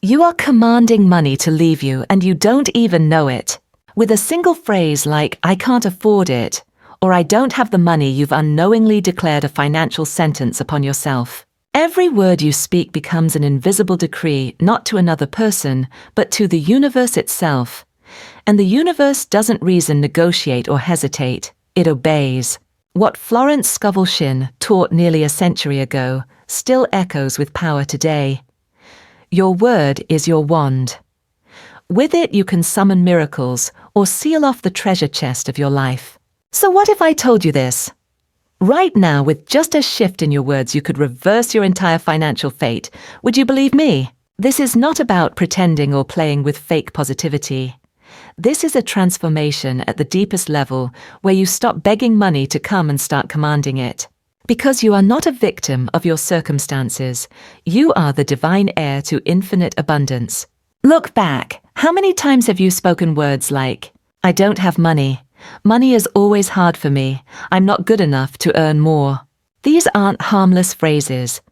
You are commanding money to leave you and you don't even know it. With a single phrase like, "I can't afford it," or "I don't have the money," you've unknowingly declared a financial sentence upon yourself. Every word you speak becomes an invisible decree, not to another person, but to the universe itself. And the universe doesn't reason, negotiate, or hesitate. It obeys. What Florence Scovel Shinn taught nearly a century ago still echoes with power today. Your word is your wand. With it you can summon miracles or seal off the treasure chest of your life. So what if I told you this? Right now, with just a shift in your words, you could reverse your entire financial fate. Would you believe me? This is not about pretending or playing with fake positivity. This is a transformation at the deepest level where you stop begging money to come and start commanding it. Because you are not a victim of your circumstances, you are the divine heir to infinite abundance. Look back. How many times have you spoken words like, "I don't have money. Money is always hard for me. I'm not good enough to earn more"? These aren't harmless phrases.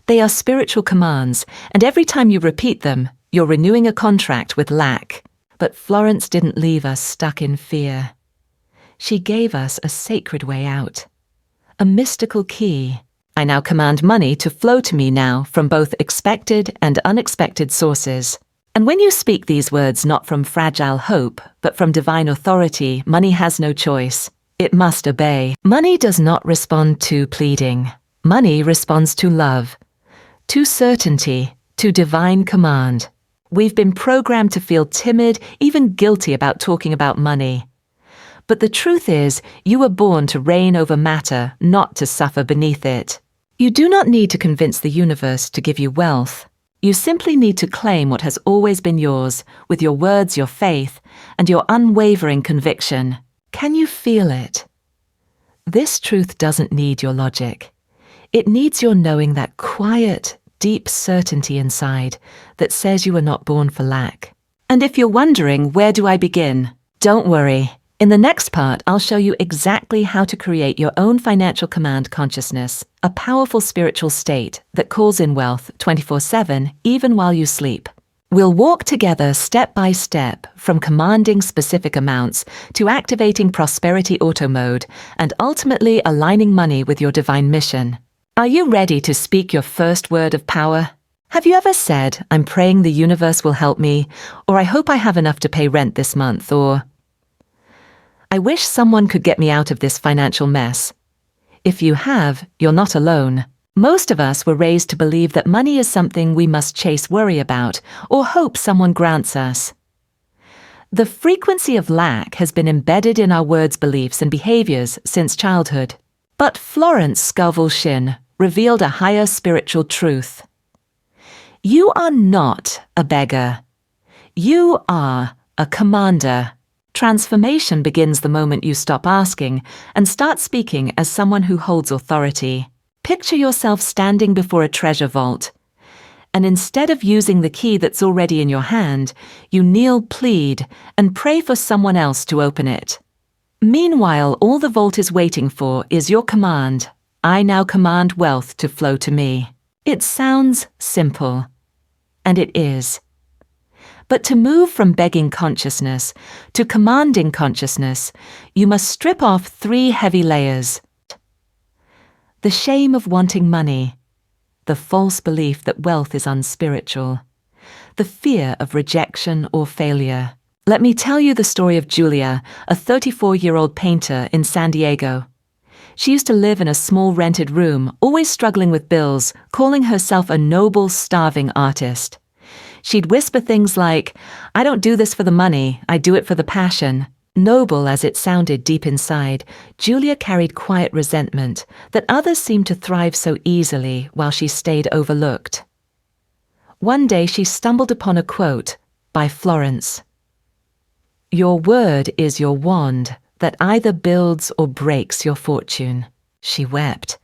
They are spiritual commands, and every time you repeat them, you're renewing a contract with lack. But Florence didn't leave us stuck in fear. She gave us a sacred way out. A mystical key. I now command money to flow to me now from both expected and unexpected sources. And when you speak these words not from fragile hope, but from divine authority, money has no choice. It must obey. Money does not respond to pleading. Money responds to love, to certainty, to divine command. We've been programmed to feel timid, even guilty about talking about money. But the truth is, you were born to reign over matter, not to suffer beneath it. You do not need to convince the universe to give you wealth. You simply need to claim what has always been yours, with your words, your faith, and your unwavering conviction. Can you feel it? This truth doesn't need your logic. It needs your knowing that quiet, deep certainty inside that says you were not born for lack. And if you're wondering, where do I begin? Don't worry. In the next part, I'll show you exactly how to create your own financial command consciousness, a powerful spiritual state that calls in wealth 24/7, even while you sleep. We'll walk together step by step from commanding specific amounts to activating prosperity auto mode and ultimately aligning money with your divine mission. Are you ready to speak your first word of power? Have you ever said, "I'm praying the universe will help me," or "I hope I have enough to pay rent this month," or "I wish someone could get me out of this financial mess"? If you have, you're not alone. Most of us were raised to believe that money is something we must chase, worry about, or hope someone grants us. The frequency of lack has been embedded in our words, beliefs, and behaviors since childhood. But Florence Scovel Shinn revealed a higher spiritual truth. You are not a beggar. You are a commander. Transformation begins the moment you stop asking and start speaking as someone who holds authority. Picture yourself standing before a treasure vault, and instead of using the key that's already in your hand, you kneel, plead, and pray for someone else to open it. Meanwhile, all the vault is waiting for is your command. I now command wealth to flow to me. It sounds simple, and it is. But to move from begging consciousness to commanding consciousness, you must strip off 3 heavy layers. The shame of wanting money, the false belief that wealth is unspiritual, the fear of rejection or failure. Let me tell you the story of Julia, a 34-year-old painter in San Diego. She used to live in a small rented room, always struggling with bills, calling herself a noble, starving artist. She'd whisper things like, "I don't do this for the money, I do it for the passion." Noble as it sounded deep inside, Julia carried quiet resentment that others seemed to thrive so easily while she stayed overlooked. One day she stumbled upon a quote by Florence. "Your word is your wand that either builds or breaks your fortune." She wept.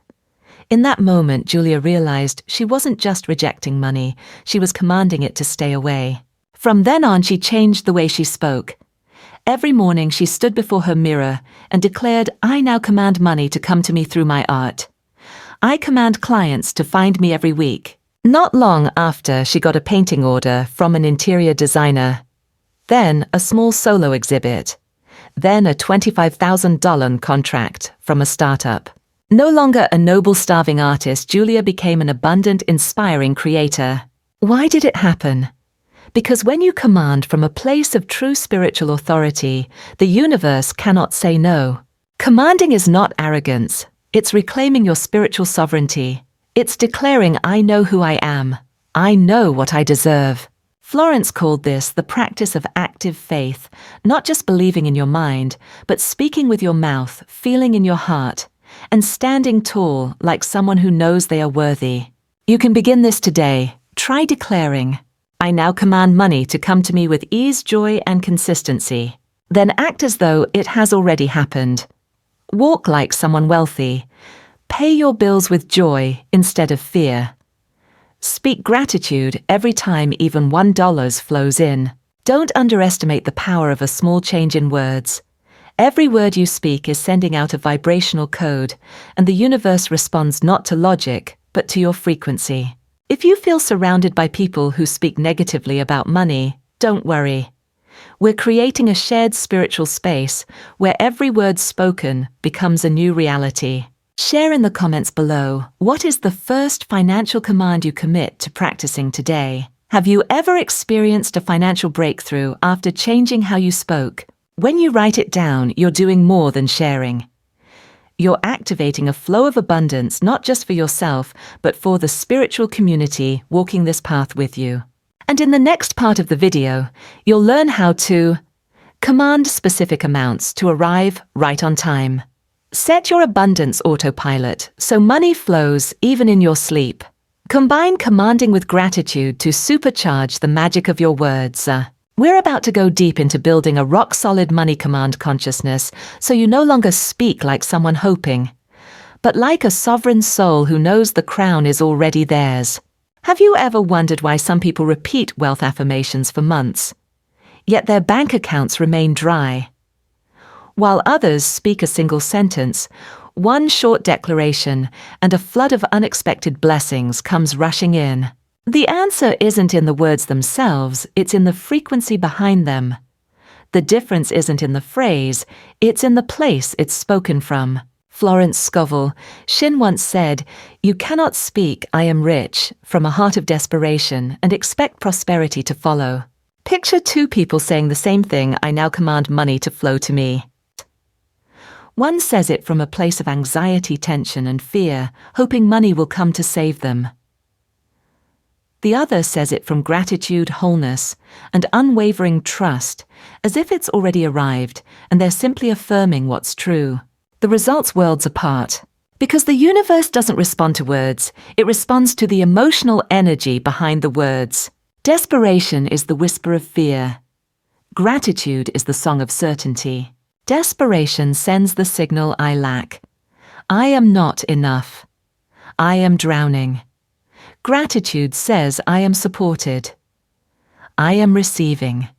In that moment, Julia realized she wasn't just rejecting money, she was commanding it to stay away. From then on, she changed the way she spoke. Every morning, she stood before her mirror and declared, "I now command money to come to me through my art. I command clients to find me every week. Not long after, she got a painting order from an interior designer, then a small solo exhibit, then a $25,000 contract from a startup. No longer a noble starving artist, Julia became an abundant, inspiring creator. Why did it happen? Because when you command from a place of true spiritual authority, the universe cannot say no. Commanding is not arrogance. It's reclaiming your spiritual sovereignty. It's declaring, I know who I am. I know what I deserve. Florence called this the practice of active faith, not just believing in your mind, but speaking with your mouth, feeling in your heart, and standing tall like someone who knows they are worthy. You can begin this today. Try declaring, I now command money to come to me with ease, joy, and consistency. Then act as though it has already happened. Walk like someone wealthy. Pay your bills with joy instead of fear. Speak gratitude every time even $1 flows in. Don't underestimate the power of a small change in words. Every word you speak is sending out a vibrational code, and the universe responds not to logic, but to your frequency. If you feel surrounded by people who speak negatively about money, don't worry. We're creating a shared spiritual space where every word spoken becomes a new reality. Share in the comments below, what is the first financial command you commit to practicing today? Have you ever experienced a financial breakthrough after changing how you spoke? When you write it down, you're doing more than sharing. You're activating a flow of abundance, not just for yourself, but for the spiritual community walking this path with you. And in the next part of the video, you'll learn how to command specific amounts to arrive right on time. Set your abundance autopilot so money flows even in your sleep. Combine commanding with gratitude to supercharge the magic of your words. We're about to go deep into building a rock-solid money command consciousness so you no longer speak like someone hoping, but like a sovereign soul who knows the crown is already theirs. Have you ever wondered why some people repeat wealth affirmations for months, yet their bank accounts remain dry? While others speak a single sentence, one short declaration, and a flood of unexpected blessings comes rushing in. The answer isn't in the words themselves, it's in the frequency behind them. The difference isn't in the phrase, it's in the place it's spoken from. Florence Scovel Shinn once said, "You cannot speak, 'I am rich,' from a heart of desperation and expect prosperity to follow." Picture two people saying the same thing, "I now command money to flow to me." One says it from a place of anxiety, tension, and fear, hoping money will come to save them. The other says it from gratitude, wholeness, and unwavering trust, as if it's already arrived, and they're simply affirming what's true. The results worlds apart. Because the universe doesn't respond to words, it responds to the emotional energy behind the words. Desperation is the whisper of fear. Gratitude is the song of certainty. Desperation sends the signal, I lack. I am not enough. I am drowning. Gratitude says I am supported. I am receiving.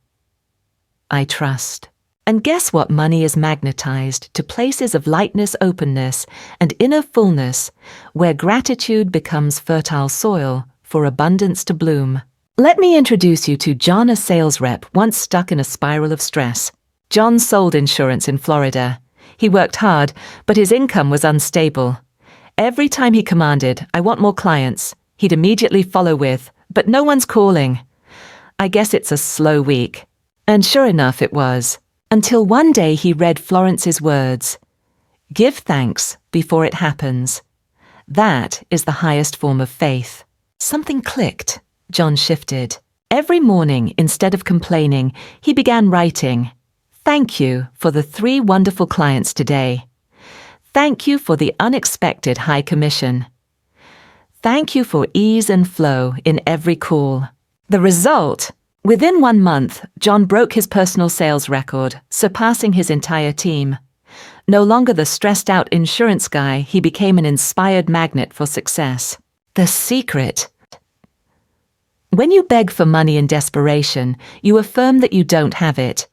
I trust. And guess what? Money is magnetized to places of lightness, openness, and inner fullness, where gratitude becomes fertile soil for abundance to bloom. Let me introduce you to John, a sales rep once stuck in a spiral of stress. John sold insurance in Florida. He worked hard, but his income was unstable. Every time he commanded, "I want more clients," he'd immediately follow with, "But no one's calling. I guess it's a slow week." And sure enough, it was. Until one day he read Florence's words, "Give thanks before it happens." That is the highest form of faith. Something clicked. John shifted. Every morning, instead of complaining, he began writing, "Thank you for the 3 wonderful clients today. Thank you for the unexpected high commission. Thank you for ease and flow in every call." The result? Within 1 month, John broke his personal sales record, surpassing his entire team. No longer the stressed-out insurance guy, he became an inspired magnet for success. The secret. When you beg for money in desperation, you affirm that you don't have it.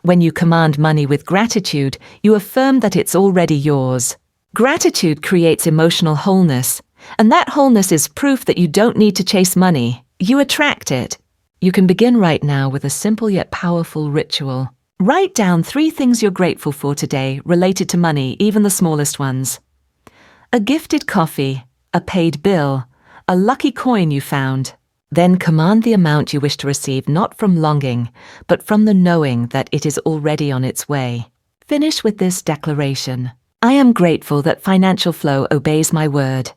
When you command money with gratitude, you affirm that it's already yours. Gratitude creates emotional wholeness. And that wholeness is proof that you don't need to chase money. You attract it. You can begin right now with a simple yet powerful ritual. Write down 3 things you're grateful for today related to money, even the smallest ones. A gifted coffee, a paid bill, a lucky coin you found. Then command the amount you wish to receive not from longing, but from the knowing that it is already on its way. Finish with this declaration. I am grateful that financial flow obeys my word,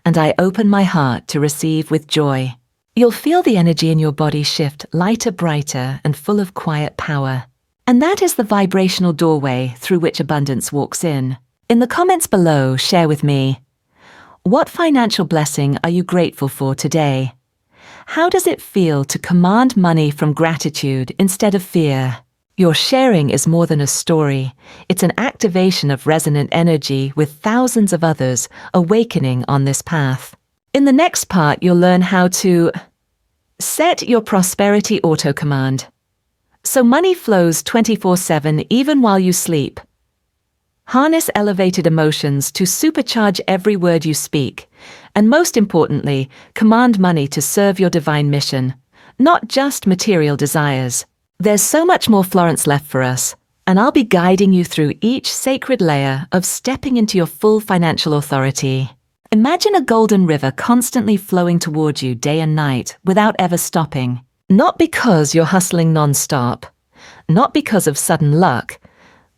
and I open my heart to receive with joy. You'll feel the energy in your body shift lighter, brighter, and full of quiet power. And that is the vibrational doorway through which abundance walks in. In the comments below, share with me, what financial blessing are you grateful for today? How does it feel to command money from gratitude instead of fear? Your sharing is more than a story. It's an activation of resonant energy with thousands of others awakening on this path. In the next part, you'll learn how to set your prosperity auto command, so money flows 24/7 even while you sleep. Harness elevated emotions to supercharge every word you speak, and most importantly, command money to serve your divine mission, not just material desires. There's so much more Florence left for us, and I'll be guiding you through each sacred layer of stepping into your full financial authority. Imagine a golden river constantly flowing toward you day and night without ever stopping. Not because you're hustling non-stop, not because of sudden luck,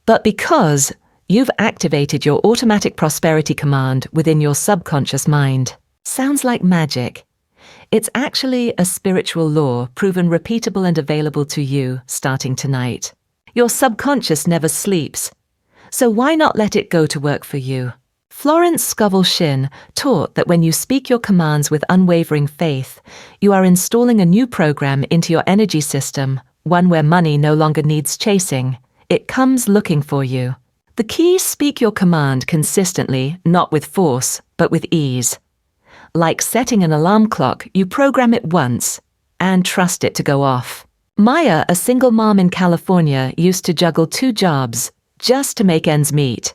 but because you've activated your automatic prosperity command within your subconscious mind. Sounds like magic. It's actually a spiritual law proven repeatable and available to you starting tonight. Your subconscious never sleeps, so why not let it go to work for you? Florence Scovel Shinn taught that when you speak your commands with unwavering faith, you are installing a new program into your energy system, one where money no longer needs chasing. It comes looking for you. The key: speak your command consistently, not with force, but with ease. Like setting an alarm clock, you program it once and trust it to go off. Maya, a single mom in California, used to juggle 2 jobs just to make ends meet.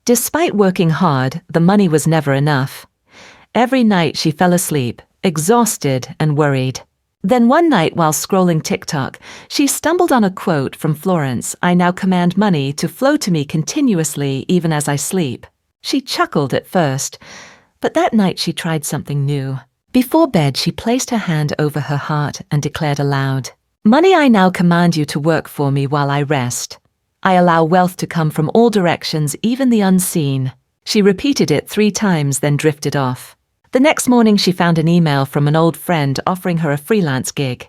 Despite working hard, the money was never enough. Every night she fell asleep, exhausted and worried. Then one night while scrolling TikTok, she stumbled on a quote from Florence, "I now command money to flow to me continuously even as I sleep." She chuckled at first, but that night she tried something new. Before bed, she placed her hand over her heart and declared aloud, "Money, I now command you to work for me while I rest. I allow wealth to come from all directions, even the unseen." She repeated it 3 times, then drifted off. The next morning, she found an email from an old friend offering her a freelance gig.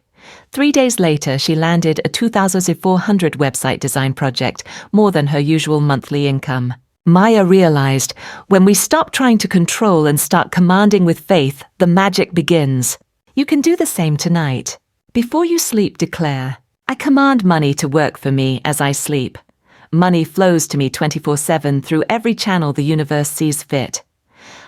3 days later, she landed a 2,400 website design project, more than her usual monthly income. Maya realized, when we stop trying to control and start commanding with faith, the magic begins. You can do the same tonight. Before you sleep, declare, "I command money to work for me as I sleep. Money flows to me 24/7 through every channel the universe sees fit.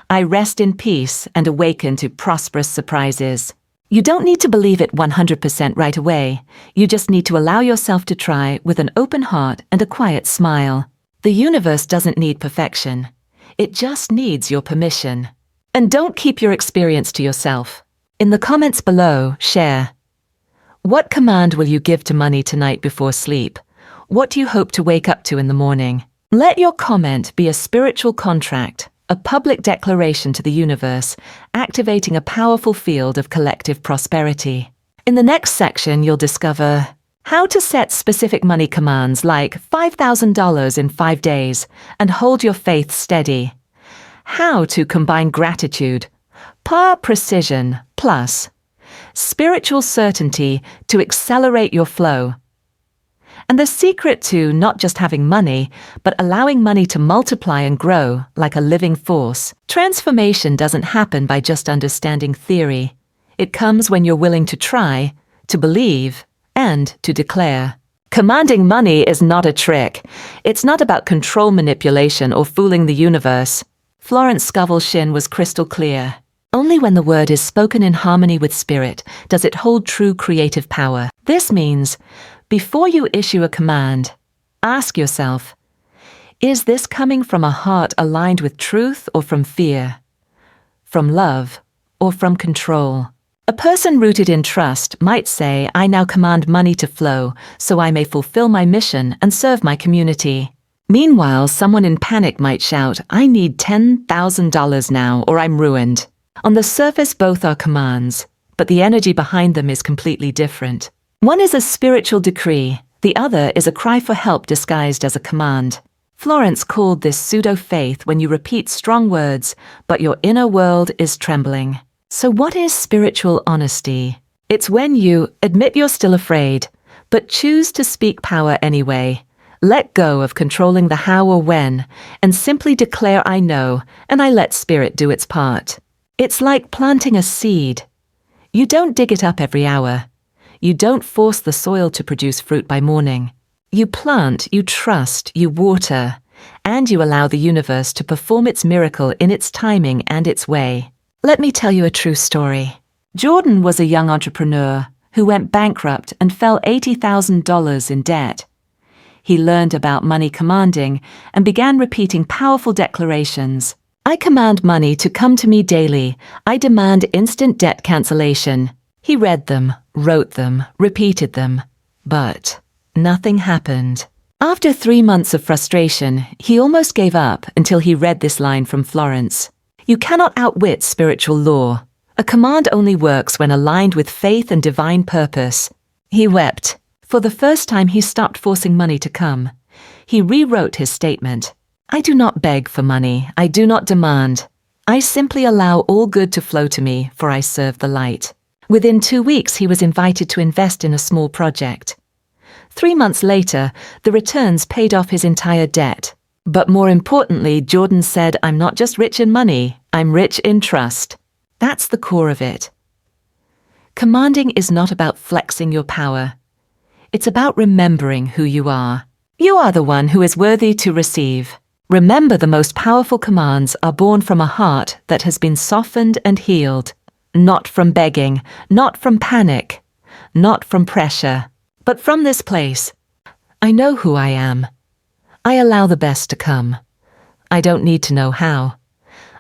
I rest in peace and awaken to prosperous surprises." You don't need to believe it 100% right away. You just need to allow yourself to try with an open heart and a quiet smile. The universe doesn't need perfection. It just needs your permission. And don't keep your experience to yourself. In the comments below, share. What command will you give to money tonight before sleep? What do you hope to wake up to in the morning? Let your comment be a spiritual contract, a public declaration to the universe, activating a powerful field of collective prosperity. In the next section, you'll discover how to set specific money commands like $5,000 in 5 days and hold your faith steady. How to combine gratitude, precision, plus spiritual certainty to accelerate your flow. And the secret to not just having money, but allowing money to multiply and grow like a living force. Transformation doesn't happen by just understanding theory. It comes when you're willing to try, to believe, and to declare. Commanding money is not a trick. It's not about control manipulation or fooling the universe. Florence Scovel Shinn was crystal clear. Only when the word is spoken in harmony with spirit does it hold true creative power. This means, before you issue a command, ask yourself, is this coming from a heart aligned with truth or from fear? from love, or from control. A person rooted in trust might say, I now command money to flow so I may fulfill my mission and serve my community. Meanwhile, someone in panic might shout, I need $10,000 now or I'm ruined. On the surface, both are commands, but the energy behind them is completely different. One is a spiritual decree, the other is a cry for help disguised as a command. Florence called this pseudo-faith when you repeat strong words, but your inner world is trembling. So what is spiritual honesty? It's when you admit you're still afraid, but choose to speak power anyway. Let go of controlling the how or when, and simply declare I know, and I let spirit do its part. It's like planting a seed. You don't dig it up every hour. You don't force the soil to produce fruit by morning. You plant, you trust, you water, and you allow the universe to perform its miracle in its timing and its way. Let me tell you a true story. Jordan was a young entrepreneur who went bankrupt and fell $80,000 in debt. He learned about money commanding and began repeating powerful declarations. I command money to come to me daily. I demand instant debt cancellation. He read them, wrote them, repeated them, but nothing happened. After 3 months of frustration, he almost gave up until he read this line from Florence. You cannot outwit spiritual law. A command only works when aligned with faith and divine purpose. He wept. For the first time, he stopped forcing money to come. He rewrote his statement. I do not beg for money. I do not demand. I simply allow all good to flow to me, for I serve the light. Within 2 weeks, he was invited to invest in a small project. 3 months later, the returns paid off his entire debt. But more importantly, Jordan said, I'm not just rich in money, I'm rich in trust. That's the core of it. Commanding is not about flexing your power. It's about remembering who you are. You are the one who is worthy to receive. Remember, the most powerful commands are born from a heart that has been softened and healed. Not from begging, not from panic, not from pressure, but from this place. I know who I am. I allow the best to come. I don't need to know how.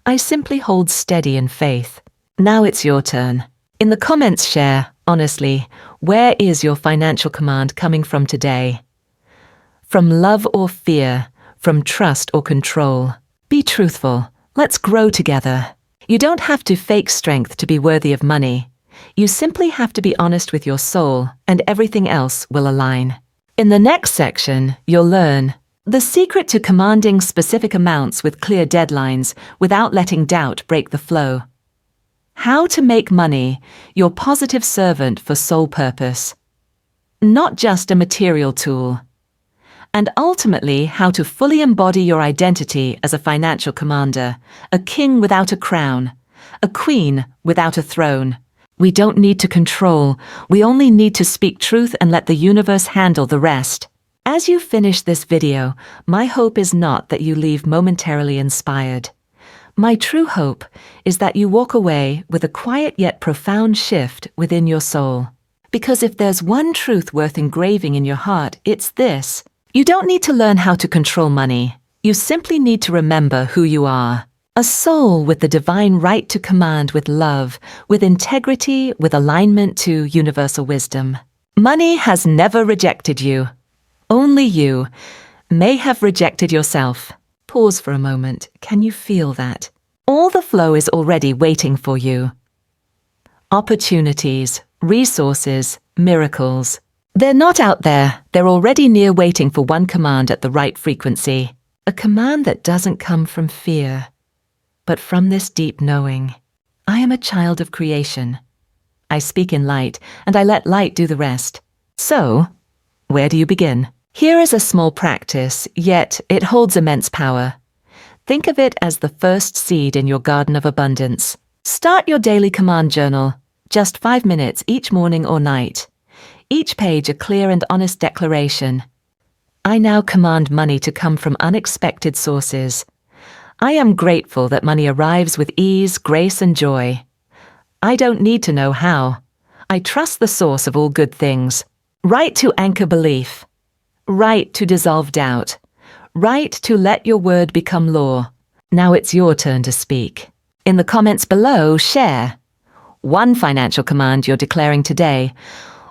I simply hold steady in faith. Now it's your turn. In the comments share, honestly, where is your financial command coming from today? From love or fear? From trust or control? Be truthful. Let's grow together. You don't have to fake strength to be worthy of money. You simply have to be honest with your soul, and everything else will align. In the next section, you'll learn the secret to commanding specific amounts with clear deadlines without letting doubt break the flow. How to make money your positive servant for soul purpose, not just a material tool. And ultimately, how to fully embody your identity as a financial commander, a king without a crown, a queen without a throne. We don't need to control, we only need to speak truth and let the universe handle the rest. As you finish this video, my hope is not that you leave momentarily inspired. My true hope is that you walk away with a quiet yet profound shift within your soul. Because if there's one truth worth engraving in your heart, it's this. You don't need to learn how to control money. You simply need to remember who you are. A soul with the divine right to command with love, with integrity, with alignment to universal wisdom. Money has never rejected you. Only you may have rejected yourself. Pause for a moment. Can you feel that? All the flow is already waiting for you. Opportunities, resources, miracles. They're not out there. They're already near, waiting for one command at the right frequency. A command that doesn't come from fear, but from this deep knowing. I am a child of creation. I speak in light, and I let light do the rest. So, where do you begin? Here is a small practice, yet it holds immense power. Think of it as the first seed in your garden of abundance. Start your daily command journal, just 5 minutes each morning or night. Each page a clear and honest declaration. I now command money to come from unexpected sources. I am grateful that money arrives with ease, grace, and joy. I don't need to know how. I trust the source of all good things. Right to anchor belief. Right to dissolve doubt. Right to let your word become law. Now it's your turn to speak. In the comments below, share one financial command you're declaring today,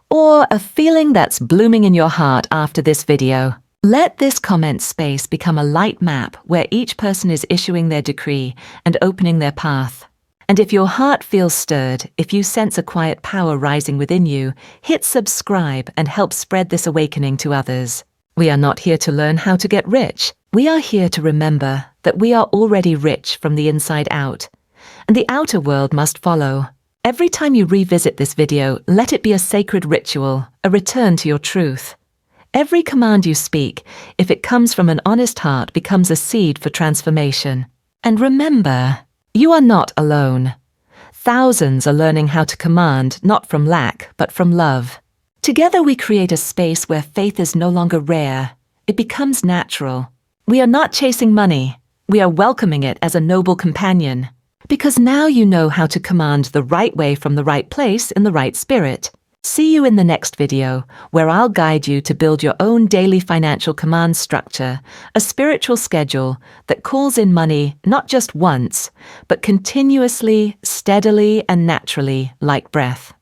or a feeling that's blooming in your heart after this video. Let this comment space become a light map where each person is issuing their decree and opening their path. And if your heart feels stirred, if you sense a quiet power rising within you, hit subscribe and help spread this awakening to others. We are not here to learn how to get rich. We are here to remember that we are already rich from the inside out, and the outer world must follow. Every time you revisit this video, let it be a sacred ritual, a return to your truth. Every command you speak, if it comes from an honest heart, becomes a seed for transformation. And remember, you are not alone. Thousands are learning how to command, not from lack, but from love. Together we create a space where faith is no longer rare. It becomes natural. We are not chasing money. We are welcoming it as a noble companion. Because now you know how to command the right way from the right place in the right spirit. See you in the next video, where I'll guide you to build your own daily financial command structure, a spiritual schedule that calls in money not just once, but continuously, steadily, and naturally like breath.